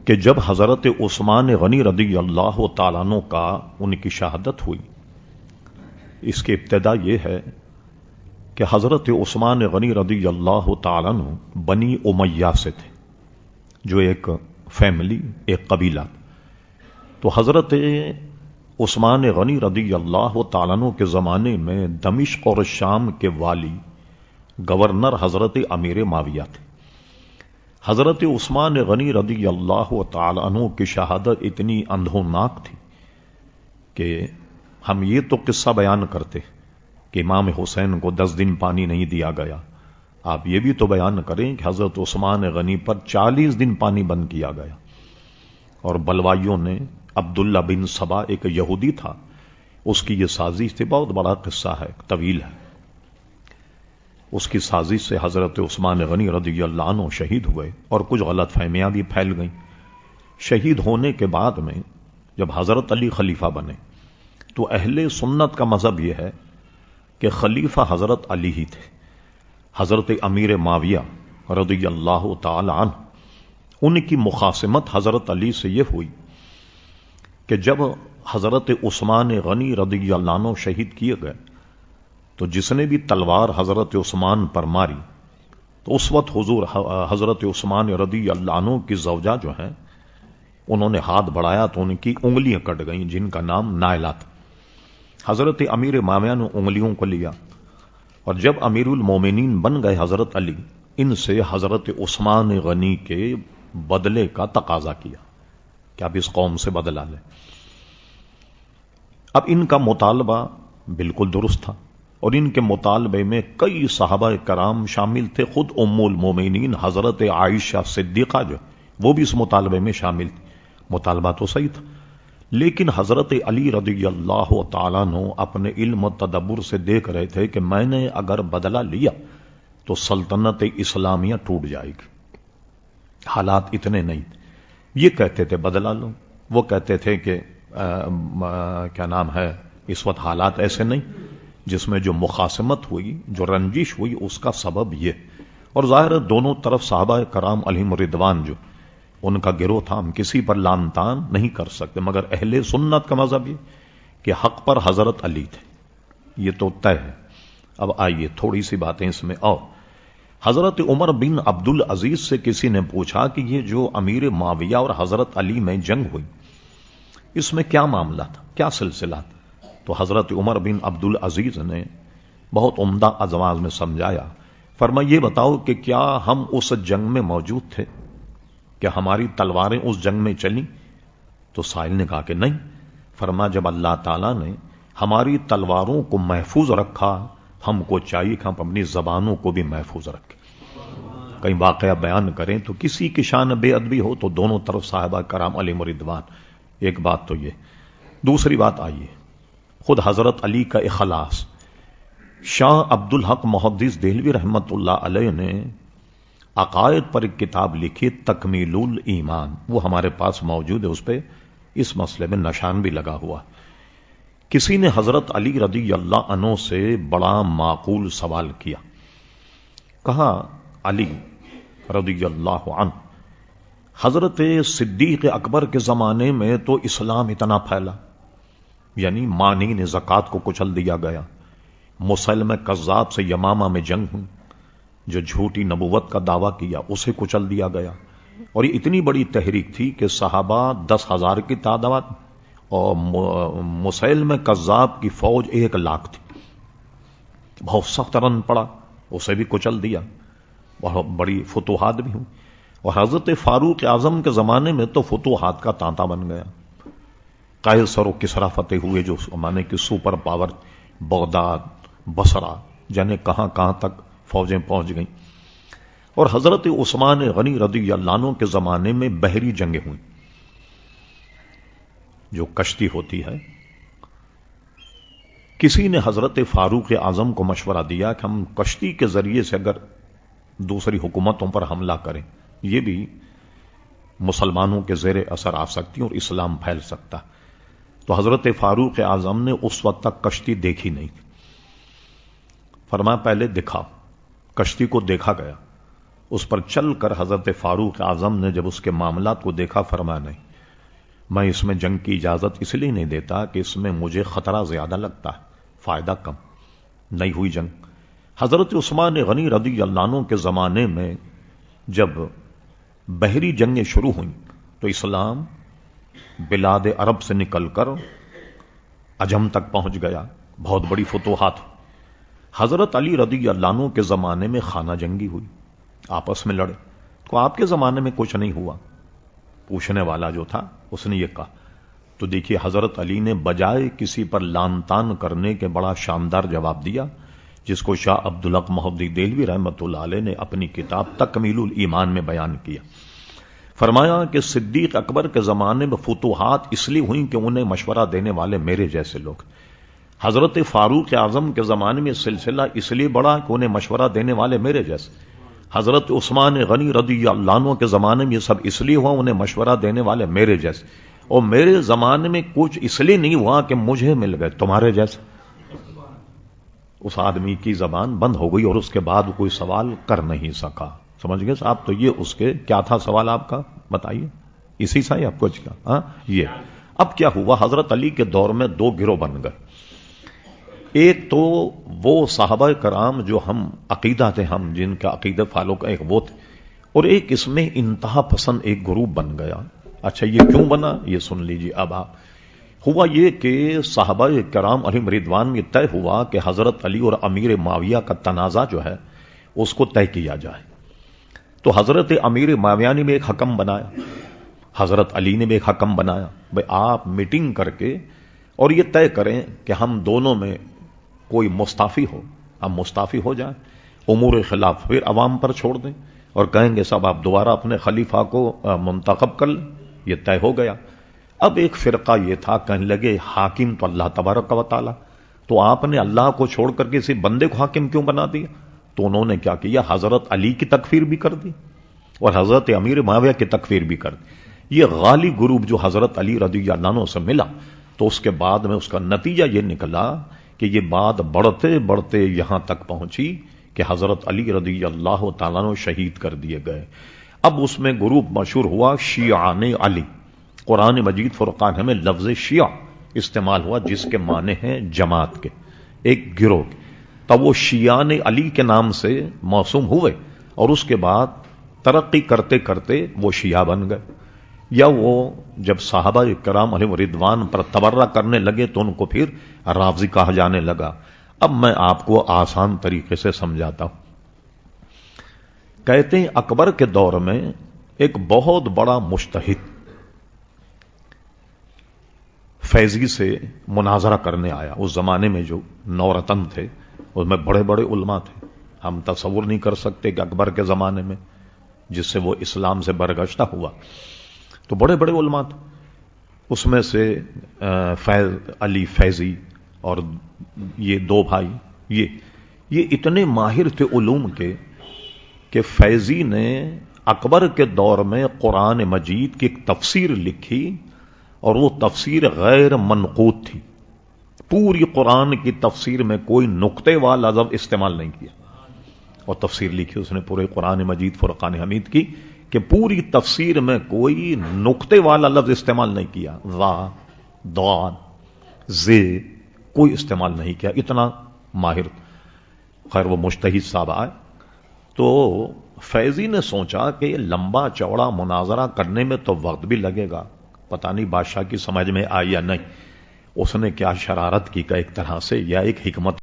کہ جب حضرت عثمان غنی رضی اللہ تعالیٰ عنہ کا ان کی شہادت ہوئی، اس کی ابتدا یہ ہے کہ حضرت عثمان غنی رضی اللہ تعالیٰ عنہ بنی امیہ سے تھے، جو ایک فیملی، ایک قبیلہ۔ تو حضرت عثمان غنی رضی اللہ تعالیٰ عنہ کے زمانے میں دمشق اور شام کے والی گورنر حضرت امیر معاویہ تھے۔ حضرت عثمان غنی رضی اللہ تعالی عنہ کی شہادت اتنی اندھوناک تھی کہ ہم یہ تو قصہ بیان کرتے کہ امام حسین کو 10 دن پانی نہیں دیا گیا، آپ یہ بھی تو بیان کریں کہ حضرت عثمان غنی پر 40 دن پانی بند کیا گیا، اور بلوائیوں نے عبداللہ بن سبا ایک یہودی تھا، اس کی یہ سازش تھی، بہت بڑا قصہ ہے، طویل ہے۔ اس کی سازش سے حضرت عثمان غنی رضی اللہ عنہ شہید ہوئے اور کچھ غلط فہمیاں بھی پھیل گئیں۔ شہید ہونے کے بعد میں جب حضرت علی خلیفہ بنے تو اہل سنت کا مذہب یہ ہے کہ خلیفہ حضرت علی ہی تھے۔ حضرت امیر معاویہ رضی اللہ تعالی عنہ، ان کی مخاصمت حضرت علی سے یہ ہوئی کہ جب حضرت عثمان غنی رضی اللہ عنہ شہید کیے گئے تو جس نے بھی تلوار حضرت عثمان پر ماری تو اس وقت حضور حضرت عثمان رضی اللہ عنہ کی زوجہ جو ہیں انہوں نے ہاتھ بڑھایا تو ان کی انگلیاں کٹ گئیں، جن کا نام نائلہ تھا۔ حضرت امیر معاویہ نے انگلیوں کو لیا، اور جب امیر المومنین بن گئے حضرت علی، ان سے حضرت عثمان غنی کے بدلے کا تقاضا کیا کہ آپ اس قوم سے بدلہ لیں۔ اب ان کا مطالبہ بالکل درست تھا، اور ان کے مطالبے میں کئی صحابہ کرام شامل تھے، خود ام المومنین حضرت عائشہ صدیقہ جو وہ بھی اس مطالبے میں شامل تھی۔ مطالبہ تو صحیح تھا، لیکن حضرت علی رضی اللہ تعالیٰ عنہ اپنے علم و تدبر سے دیکھ رہے تھے کہ میں نے اگر بدلہ لیا تو سلطنت اسلامیہ ٹوٹ جائے گی، حالات اتنے نہیں۔ یہ کہتے تھے بدلہ لو، وہ کہتے تھے کہ کیا نام ہے، اس وقت حالات ایسے نہیں، جس میں جو مخاصمت ہوئی، جو رنجش ہوئی، اس کا سبب یہ۔ اور ظاہر ہے دونوں طرف صحابہ کرام علیہم رضوان جو ان کا گروہ تھا، ہم کسی پر لام تان نہیں کر سکتے، مگر اہل سنت کا مذہب یہ کہ حق پر حضرت علی تھے، یہ تو طے ہے۔ اب آئیے تھوڑی سی باتیں اس میں اور۔ حضرت عمر بن عبد العزیز سے کسی نے پوچھا کہ یہ جو امیر معاویہ اور حضرت علی میں جنگ ہوئی، اس میں کیا معاملہ تھا، کیا سلسلہ تھا؟ تو حضرت عمر بن عبد العزیز نے بہت عمدہ الفاظ میں سمجھایا، فرمایا یہ بتاؤ کہ کیا ہم اس جنگ میں موجود تھے، کہ ہماری تلواریں اس جنگ میں چلیں؟ تو سائل نے کہا کہ نہیں۔ فرمایا جب اللہ تعالیٰ نے ہماری تلواروں کو محفوظ رکھا، ہم کو چاہیے کہ ہم اپنی زبانوں کو بھی محفوظ رکھیں۔ کئی واقعہ بیان کریں تو کسی کی شان بے ادبی ہو تو دونوں طرف صحابہ کرام علیہم رضوان، ایک بات تو یہ۔ دوسری بات آئیے، خود حضرت علی کا اخلاص۔ شاہ عبد الحق محدث دہلوی رحمت اللہ علیہ نے عقائد پر ایک کتاب لکھی، تکمیل الایمان، وہ ہمارے پاس موجود ہے، اس پہ اس مسئلے میں نشان بھی لگا ہوا۔ کسی نے حضرت علی رضی اللہ عنہ سے بڑا معقول سوال کیا، کہا علی رضی اللہ عنہ، حضرت صدیق اکبر کے زمانے میں تو اسلام اتنا پھیلا، یعنی مانعین زکوٰۃ کو کچل دیا گیا، مسلمہ کذاب سے یمامہ میں جنگ ہوئی، جو جھوٹی نبوت کا دعویٰ کیا اسے کچل دیا گیا، اور یہ اتنی بڑی تحریک تھی کہ صحابہ 10,000 کی تعداد اور مسلمہ کذاب کی فوج 1,00,000 تھی، بہت سخت رن پڑا، اسے بھی کچل دیا، بہت بڑی فتوحات بھی ہوئی۔ اور حضرت فاروق اعظم کے زمانے میں تو فتوحات کا تانتا بن گیا، قیصر و کسریٰ فتح ہوئے، جو زمانے کی سپر پاور، بغداد، بصرہ، جانے کہاں کہاں تک فوجیں پہنچ گئیں۔ اور حضرت عثمان غنی رضی اللہ عنہ کے زمانے میں بحری جنگیں ہوئیں، جو کشتی ہوتی ہے۔ کسی نے حضرت فاروق اعظم کو مشورہ دیا کہ ہم کشتی کے ذریعے سے اگر دوسری حکومتوں پر حملہ کریں، یہ بھی مسلمانوں کے زیر اثر آ سکتی اور اسلام پھیل سکتا۔ تو حضرت فاروق اعظم نے اس وقت تک کشتی دیکھی نہیں، فرمایا پہلے دکھاؤ۔ کشتی کو دیکھا گیا اس پر چل کر حضرت فاروق اعظم نے جب اس کے معاملات کو دیکھا فرمایا نہیں، میں اس میں جنگ کی اجازت اس لیے نہیں دیتا کہ اس میں مجھے خطرہ زیادہ لگتا ہے، فائدہ کم۔ نہیں ہوئی جنگ۔ حضرت عثمان غنی رضی اللہ عنہ کے زمانے میں جب بحری جنگیں شروع ہوئیں تو اسلام بلاد عرب سے نکل کر عجم تک پہنچ گیا، بہت بڑی فتوحات۔ حضرت علی رضی اللہ عنہ کے زمانے میں خانہ جنگی ہوئی، آپس میں لڑے، تو آپ کے زمانے میں کچھ نہیں ہوا؟ پوچھنے والا جو تھا اس نے یہ کہا۔ تو دیکھیے حضرت علی نے بجائے کسی پر لان تان کرنے کے بڑا شاندار جواب دیا، جس کو شاہ عبدالحق محدثی دہلوی رحمۃ اللہ علیہ نے اپنی کتاب تکمیل الایمان میں بیان کیا۔ فرمایا کہ صدیق اکبر کے زمانے میں فتوحات اس لیے ہوئیں کہ انہیں مشورہ دینے والے میرے جیسے لوگ۔ حضرت فاروق اعظم کے زمانے میں سلسلہ اس لیے بڑا کہ انہیں مشورہ دینے والے میرے جیسے۔ حضرت عثمان غنی رضی اللہ عنہ کے زمانے میں یہ سب اس لیے ہوا انہیں مشورہ دینے والے میرے جیسے، اور میرے زمانے میں کچھ اس لیے نہیں ہوا کہ مجھے مل گئے تمہارے جیسے۔ اس آدمی کی زبان بند ہو گئی اور اس کے بعد کوئی سوال کر نہیں سکا۔ سمجھ گئے صاحب؟ تو یہ اس کے کیا تھا سوال آپ کا؟ بتائیے، اسی سے ہی آپ کو ہاں یہ۔ اب کیا ہوا؟ حضرت علی کے دور میں دو گروہ بن گئے۔ ایک تو وہ صحابہ کرام جو ہم عقیدہ تھے، ہم جن کا عقیدہ فالو کا، ایک وہ تھے، اور ایک اس میں انتہا پسند ایک گروپ بن گیا۔ اچھا یہ کیوں بنا یہ سن لیجیے اب آپ۔ ہوا یہ کہ صحابہ کرام علیہم رضوان میں طے ہوا کہ حضرت علی اور امیر معاویہ کا تنازع جو ہے اس کو طے کیا جائے۔ تو حضرت امیر معاویہ نے بھی ایک حکم بنایا، حضرت علی نے بھی ایک حکم بنایا، بھئی آپ میٹنگ کر کے اور یہ طے کریں کہ ہم دونوں میں کوئی مستعفی ہو، ہم مستعفی ہو جائیں، امور خلاف پھر عوام پر چھوڑ دیں اور کہیں گے سب آپ دوبارہ اپنے خلیفہ کو منتخب کر لیں۔ یہ طے ہو گیا۔ اب ایک فرقہ یہ تھا، کہنے لگے حاکم تو اللہ تبارک و تعالی، تو آپ نے اللہ کو چھوڑ کر کسی بندے کو حاکم کیوں بنا دیا؟ تو انہوں نے کیا کیا؟ حضرت علی کی تکفیر بھی کر دی اور حضرت امیر معاویہ کی تکفیر بھی کر دی۔ یہ غالی گروپ جو حضرت علی رضی اللہ عنہ سے ملا، تو اس کے بعد میں اس کا نتیجہ یہ نکلا کہ یہ بات بڑھتے بڑھتے یہاں تک پہنچی کہ حضرت علی رضی اللہ تعالیٰ عنہ شہید کر دیے گئے۔ اب اس میں گروپ مشہور ہوا شیعان علی۔ قرآن مجید فرقان میں لفظ شیعہ استعمال ہوا جس کے معنی ہیں جماعت کے، ایک گروہ کے۔ تب وہ شیعان علی کے نام سے موسوم ہوئے اور اس کے بعد ترقی کرتے کرتے وہ شیعہ بن گئے، یا وہ جب صحابہ کرام علیہ رضوان پر تبرہ کرنے لگے تو ان کو پھر رافضی کہا جانے لگا۔ اب میں آپ کو آسان طریقے سے سمجھاتا ہوں۔ کہتے ہیں اکبر کے دور میں ایک بہت بڑا مجتہد فیضی سے مناظرہ کرنے آیا۔ اس زمانے میں جو نورتن تھے اس میں بڑے بڑے علماء تھے، ہم تصور نہیں کر سکتے کہ اکبر کے زمانے میں، جس سے وہ اسلام سے برگشتہ ہوا، تو بڑے بڑے علماء تھے۔ اس میں سے فیض علی فیضی اور یہ دو بھائی، یہ اتنے ماہر تھے علوم کے کہ فیضی نے اکبر کے دور میں قرآن مجید کی ایک تفسیر لکھی، اور وہ تفسیر غیر منقوط تھی۔ پوری قرآن کی تفسیر میں کوئی نقطے والا لفظ استعمال نہیں کیا، اور تفسیر لکھی اس نے پورے قرآن مجید فرقان حمید کی کہ پوری تفسیر میں کوئی نقطے والا لفظ استعمال نہیں کیا، وا ضاد زے کوئی استعمال نہیں کیا، اتنا ماہر۔ خیر وہ مجتہد صاحب آئے تو فیضی نے سوچا کہ یہ لمبا چوڑا مناظرہ کرنے میں تو وقت بھی لگے گا، پتہ نہیں بادشاہ کی سمجھ میں آئی یا نہیں۔ اس نے کیا شرارت کی کہ ایک طرح سے یا ایک حکمت